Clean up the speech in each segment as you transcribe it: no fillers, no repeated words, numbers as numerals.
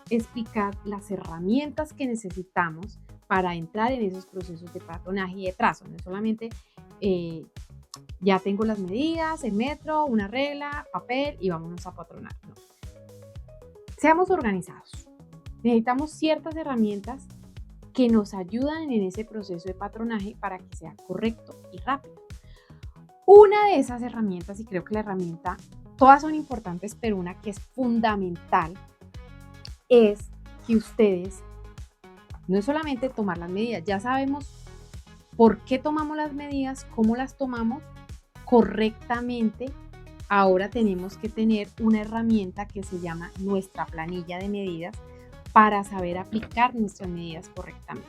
explicar las herramientas que necesitamos para entrar en esos procesos de patronaje y de trazo. No es solamente ya tengo las medidas, el metro, una regla, papel y vámonos a patronar. No. Seamos organizados. Necesitamos ciertas herramientas que nos ayudan en ese proceso de patronaje para que sea correcto y rápido. Una de esas herramientas, y creo que la herramienta, todas son importantes, pero una que es fundamental, es que ustedes no es solamente tomar las medidas, ya sabemos por qué tomamos las medidas, cómo las tomamos correctamente. Ahora tenemos que tener una herramienta que se llama nuestra planilla de medidas para saber aplicar nuestras medidas correctamente.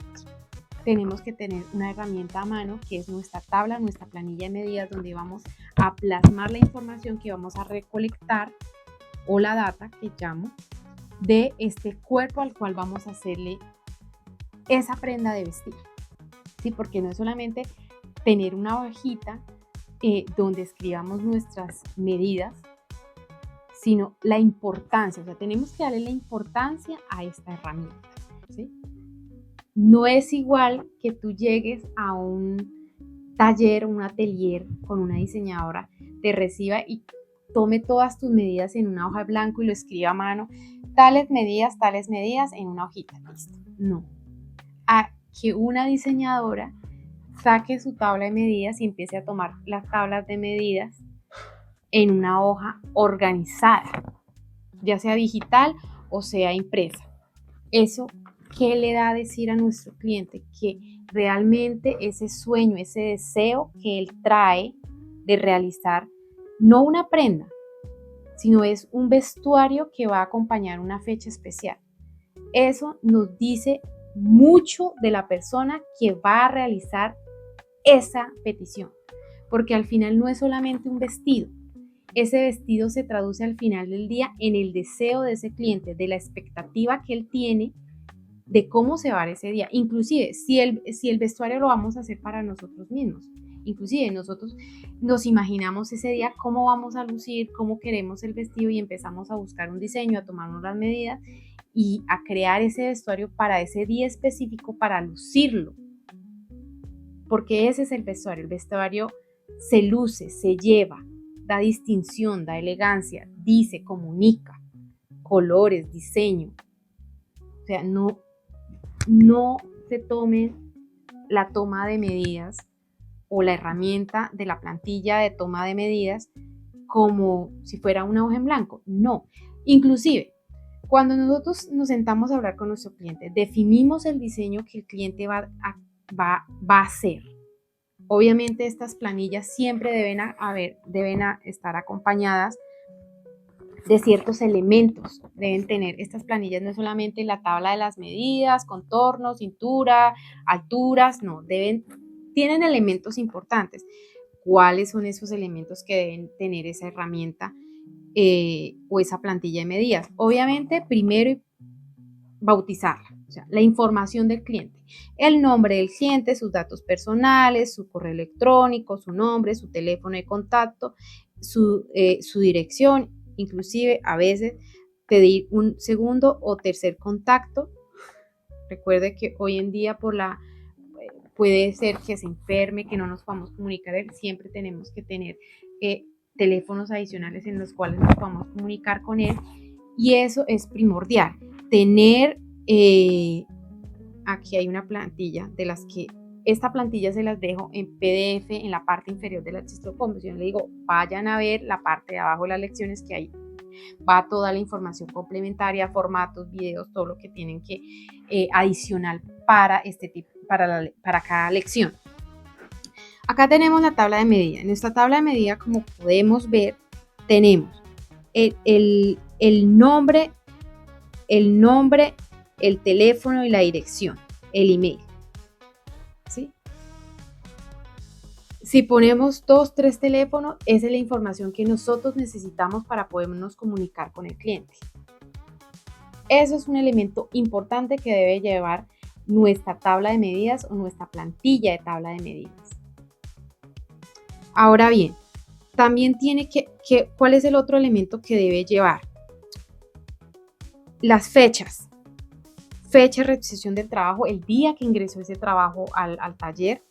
Tenemos que tener una herramienta a mano que es nuestra tabla, nuestra planilla de medidas, donde vamos a plasmar la información que vamos a recolectar o la data que llamo de este cuerpo al cual vamos a hacerle esa prenda de vestir. ¿Sí? Porque no es solamente tener una hojita donde escribamos nuestras medidas, sino la importancia, o sea, tenemos que darle la importancia a esta herramienta, ¿sí? No es igual que tú llegues a un taller o un atelier con una diseñadora, te reciba y tome todas tus medidas en una hoja de blanco y lo escriba a mano, tales medidas en una hojita, listo. No. A que una diseñadora saque su tabla de medidas y empiece a tomar las tablas de medidas en una hoja organizada, ya sea digital o sea impresa. Eso, ¿qué le da a decir a nuestro cliente? Que realmente ese sueño, ese deseo que él trae de realizar, no una prenda, sino es un vestuario que va a acompañar una fecha especial. Eso nos dice mucho de la persona que va a realizar esa petición, porque al final no es solamente un vestido. Ese vestido se traduce al final del día en el deseo de ese cliente, de la expectativa que él tiene de cómo se va a ver ese día. Inclusive, si el vestuario lo vamos a hacer para nosotros mismos, inclusive nosotros nos imaginamos ese día cómo vamos a lucir, cómo queremos el vestido y empezamos a buscar un diseño, a tomarnos las medidas y a crear ese vestuario para ese día específico, para lucirlo. Porque ese es el vestuario. El vestuario se luce, se lleva, da distinción, da elegancia, dice, comunica, colores, diseño. O sea, no se tomen la toma de medidas o la herramienta de la plantilla de toma de medidas como si fuera una hoja en blanco. No. Inclusive, cuando nosotros nos sentamos a hablar con nuestro cliente, definimos el diseño que el cliente va a hacer. Obviamente estas planillas siempre deben estar acompañadas de ciertos elementos. Deben tener estas planillas no solamente la tabla de las medidas, contornos, cintura, alturas, no, tienen elementos importantes. ¿Cuáles son esos elementos que deben tener esa herramienta o esa plantilla de medidas? Obviamente, primero bautizarla, o sea, la información del cliente, el nombre del cliente, sus datos personales, su correo electrónico, su nombre, su teléfono de contacto, su dirección, inclusive a veces pedir un segundo o tercer contacto. Recuerde que hoy en día puede ser que se enferme, que no nos podamos comunicar, siempre tenemos que tener teléfonos adicionales en los cuales nos podamos comunicar con él y eso es primordial. Tener, aquí hay una plantilla de las que esta plantilla se las dejo en PDF en la parte inferior del archivo de conversión. Le digo, vayan a ver la parte de abajo de las lecciones que hay. Va toda la información complementaria, formatos, videos, todo lo que tienen que adicional para este tipo, para cada lección. Acá tenemos la tabla de medida. En esta tabla de medida, como podemos ver, tenemos el nombre, el teléfono y la dirección, el email. ¿Sí? Si ponemos 2, 3 teléfonos, esa es la información que nosotros necesitamos para podernos comunicar con el cliente. Eso es un elemento importante que debe llevar nuestra tabla de medidas o nuestra plantilla de tabla de medidas. Ahora bien, también tiene ¿cuál es el otro elemento que debe llevar? Las fechas. Fecha de realización del trabajo, el día que ingresó ese trabajo al taller,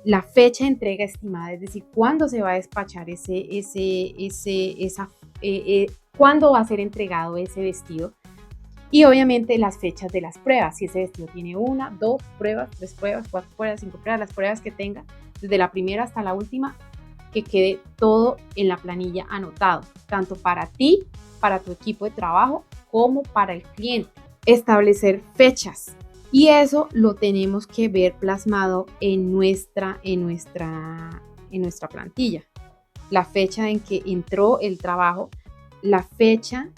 la fecha de entrega estimada, es decir, cuándo se va a despachar cuándo va a ser entregado ese vestido. Y obviamente las fechas de las pruebas, si ese vestido tiene 1, 2 pruebas, 3 pruebas, 4 pruebas, 5 pruebas, las pruebas que tenga, desde la primera hasta la última, que quede todo en la planilla anotado, tanto para ti, para tu equipo de trabajo, como para el cliente. Establecer fechas, y eso lo tenemos que ver plasmado en nuestra plantilla. La fecha en que entró el trabajo, la fecha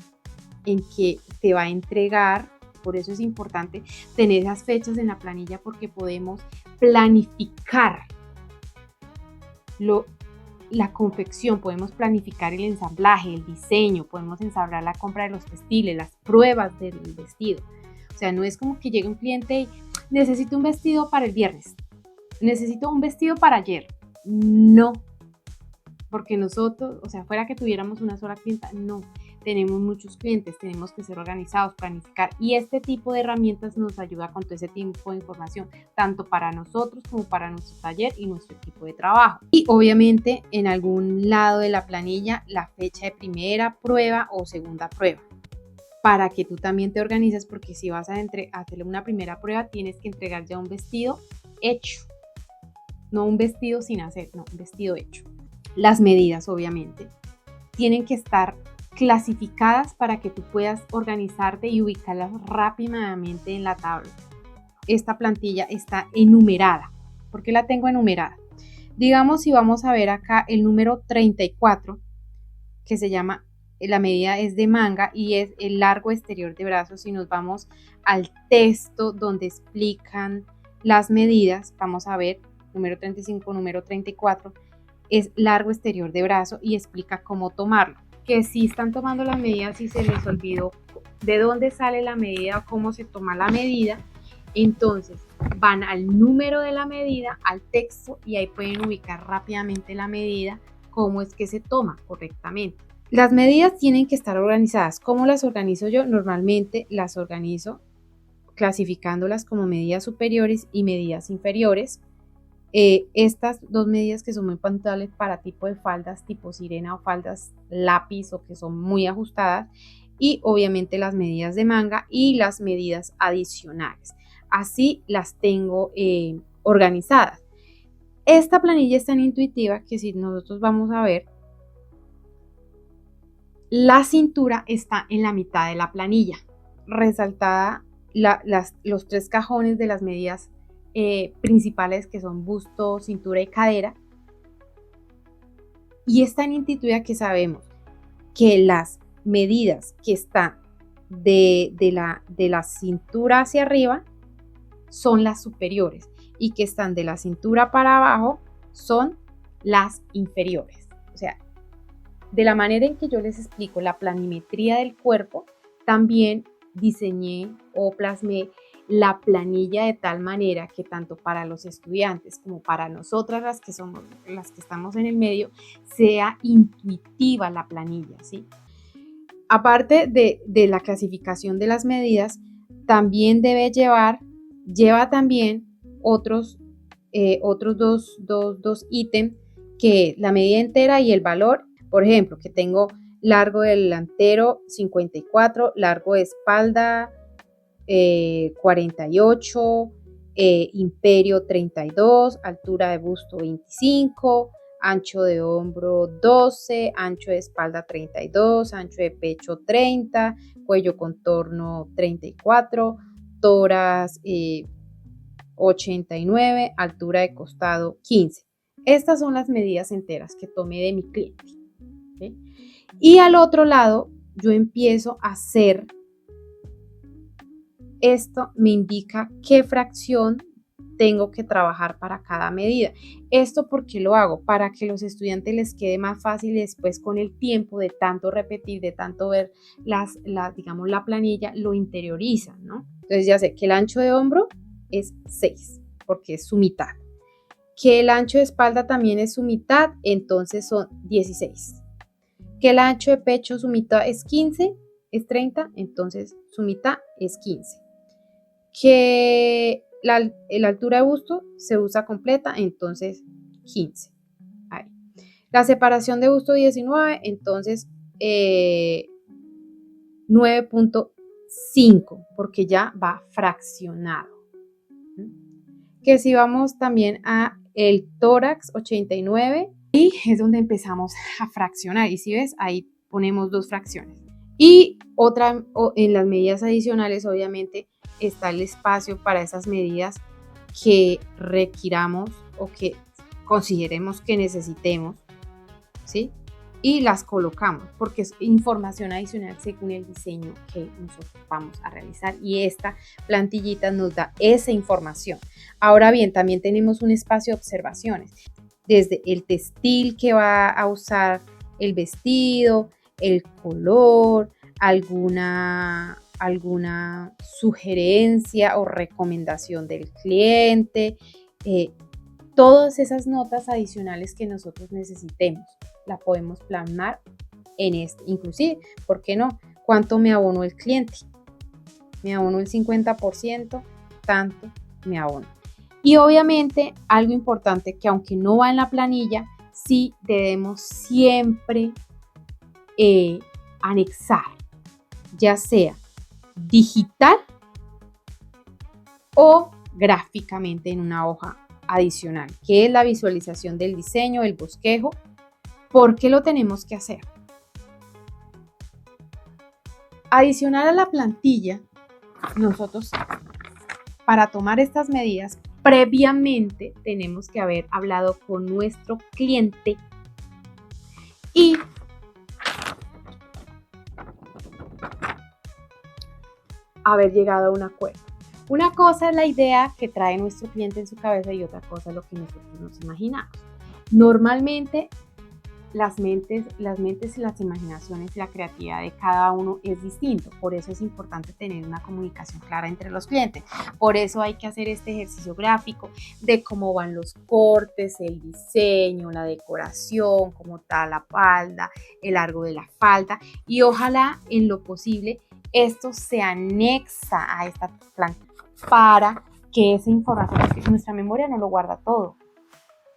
en que te va a entregar. Por eso es importante tener esas fechas en la planilla, porque podemos planificar la confección, podemos planificar el ensamblaje, el diseño, podemos ensamblar la compra de los textiles, las pruebas del vestido. O sea, no es como que llegue un cliente y necesito un vestido para el viernes, necesito un vestido para ayer. No, porque nosotros, o sea, fuera que tuviéramos una sola clienta, no. Tenemos muchos clientes, tenemos que ser organizados, planificar, y este tipo de herramientas nos ayuda con todo ese tipo de información, tanto para nosotros como para nuestro taller y nuestro equipo de trabajo. Y obviamente en algún lado de la planilla la fecha de primera prueba o segunda prueba, para que tú también te organices, porque si vas a hacerle una primera prueba tienes que entregar ya un vestido hecho, no un vestido sin hacer, no, un vestido hecho. Las medidas obviamente tienen que estar clasificadas para que tú puedas organizarte y ubicarlas rápidamente en la tabla. Esta plantilla está enumerada. ¿Por qué la tengo enumerada? Digamos, si vamos a ver acá el número 34, que se llama, la medida es de manga y es el largo exterior de brazos. Si nos vamos al texto donde explican las medidas, vamos a ver número 35, número 34, es largo exterior de brazo y explica cómo tomarlo. Que si están tomando las medidas y se les olvidó de dónde sale la medida o cómo se toma la medida, entonces van al número de la medida, al texto, y ahí pueden ubicar rápidamente la medida, cómo es que se toma correctamente. Las medidas tienen que estar organizadas. ¿Cómo las organizo yo? Normalmente las organizo clasificándolas como medidas superiores y medidas inferiores. Estas dos medidas que son muy puntuales para tipo de faldas tipo sirena o faldas lápiz, o que son muy ajustadas, y obviamente las medidas de manga y las medidas adicionales. Así las tengo organizadas. Esta planilla es tan intuitiva que si nosotros vamos a ver, la cintura está en la mitad de la planilla, resaltada los 3 cajones de las medidas principales, que son busto, cintura y cadera. Y es tan intuitiva que sabemos que las medidas que están de la cintura hacia arriba son las superiores, y que están de la cintura para abajo son las inferiores. O sea, de la manera en que yo les explico la planimetría del cuerpo, también diseñé o plasmé la planilla de tal manera que tanto para los estudiantes como para nosotras, las que estamos en el medio, sea intuitiva la planilla, ¿sí? Aparte de la clasificación de las medidas, también lleva también otros dos ítems, que la medida entera y el valor. Por ejemplo, que tengo largo delantero 54, largo de espalda 48, imperio 32, altura de busto 25, ancho de hombro 12, ancho de espalda 32, ancho de pecho 30, cuello contorno 34, tórax 89, altura de costado 15. Estas son las medidas enteras que tomé de mi cliente, ¿sí? Y al otro lado yo empiezo a hacer, esto me indica qué fracción tengo que trabajar para cada medida. ¿Esto por qué lo hago? Para que a los estudiantes les quede más fácil después, con el tiempo de tanto repetir, de tanto ver digamos, la planilla, lo interiorizan, ¿no? Entonces ya sé que el ancho de hombro es 6, porque es su mitad. Que el ancho de espalda también es su mitad, entonces son 16. Que el ancho de pecho, su mitad es 15, es 30, entonces su mitad es 15. Que la altura de busto se usa completa, entonces 15. Ahí. La separación de busto 19, entonces 9.5, porque ya va fraccionado. Que si vamos también a el tórax 89, y es donde empezamos a fraccionar. Y si ves, ahí ponemos 2 fracciones. Y otra, en las medidas adicionales, obviamente, está el espacio para esas medidas que requiramos o que consideremos que necesitemos, ¿sí? Y las colocamos porque es información adicional según el diseño que nosotros vamos a realizar, y esta plantillita nos da esa información. Ahora bien, también tenemos un espacio de observaciones, desde el textil que va a usar el vestido, el color, alguna sugerencia o recomendación del cliente, todas esas notas adicionales que nosotros necesitemos, la podemos plasmar en este. Inclusive, ¿por qué no? ¿Cuánto me abonó el cliente? Me abonó el 50%, tanto me abonó. Y obviamente algo importante que aunque no va en la planilla, sí debemos siempre anexar, ya sea digital o gráficamente en una hoja adicional, que es la visualización del diseño, el bosquejo. ¿Por qué lo tenemos que hacer? Adicional a la plantilla, nosotros para tomar estas medidas previamente tenemos que haber hablado con nuestro cliente y haber llegado a un acuerdo. Una cosa es la idea que trae nuestro cliente en su cabeza y otra cosa es lo que nosotros nos imaginamos. Normalmente las mentes y las imaginaciones y la creatividad de cada uno es distinto. Por eso es importante tener una comunicación clara entre los clientes. Por eso hay que hacer este ejercicio gráfico de cómo van los cortes, el diseño, la decoración, cómo está la falda, el largo de la falda, y ojalá en lo posible esto se anexa a esta plantilla para que esa información, porque nuestra memoria no lo guarda todo.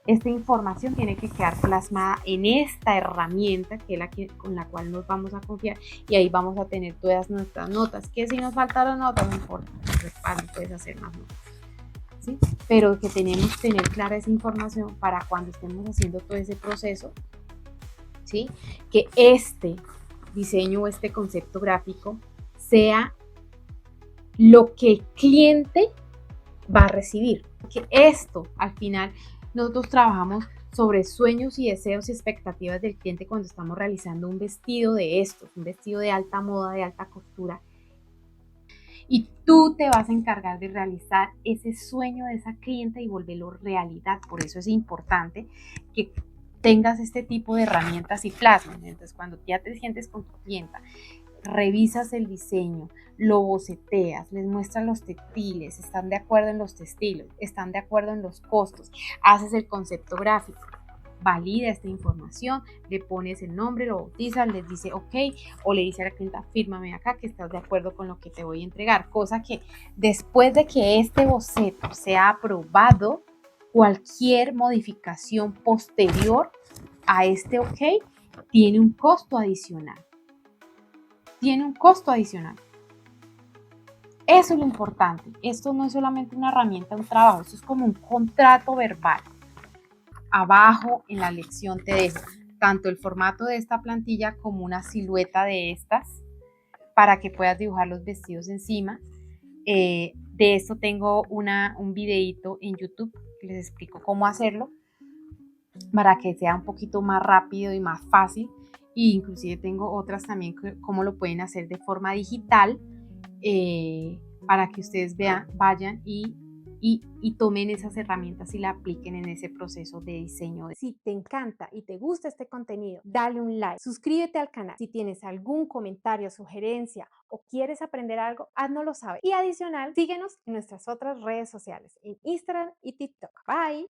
Esta información tiene que quedar plasmada en esta herramienta que es la con la cual nos vamos a confiar, y ahí vamos a tener todas nuestras notas. Que si nos faltaron notas, no importa, puedes hacer más notas, ¿sí? Pero que tenemos que tener clara esa información para cuando estemos haciendo todo ese proceso, ¿sí? Que este diseño o este concepto gráfico sea lo que el cliente va a recibir. Que esto al final nosotros trabajamos sobre sueños y deseos y expectativas del cliente cuando estamos realizando un vestido de estos, un vestido de alta moda, de alta costura. Y tú te vas a encargar de realizar ese sueño de esa cliente y volverlo realidad. Por eso es importante que tengas este tipo de herramientas y plasmas. Entonces, cuando ya te sientes con tu clienta, revisas el diseño, lo boceteas, les muestras los textiles, están de acuerdo en los textiles, están de acuerdo en los costos, haces el concepto gráfico, valida esta información, le pones el nombre, lo bautizas, les dice ok, o le dice a la clienta, fírmame acá que estás de acuerdo con lo que te voy a entregar. Cosa que después de que este boceto sea aprobado, cualquier modificación posterior a este ok tiene un costo adicional. Eso es lo importante. Esto no es solamente una herramienta, un trabajo, esto es como un contrato verbal. Abajo en la lección te dejo tanto el formato de esta plantilla como una silueta de estas para que puedas dibujar los vestidos encima. De esto tengo un videito en YouTube que les explico cómo hacerlo para que sea un poquito más rápido y más fácil. E inclusive tengo otras también cómo lo pueden hacer de forma digital, para que ustedes vayan y tomen esas herramientas y la apliquen en ese proceso de diseño. Si te encanta y te gusta este contenido, dale un like, suscríbete al canal. Si tienes algún comentario, sugerencia o quieres aprender algo, háznoslo saber. Y adicional, síguenos en nuestras otras redes sociales, en Instagram y TikTok. Bye.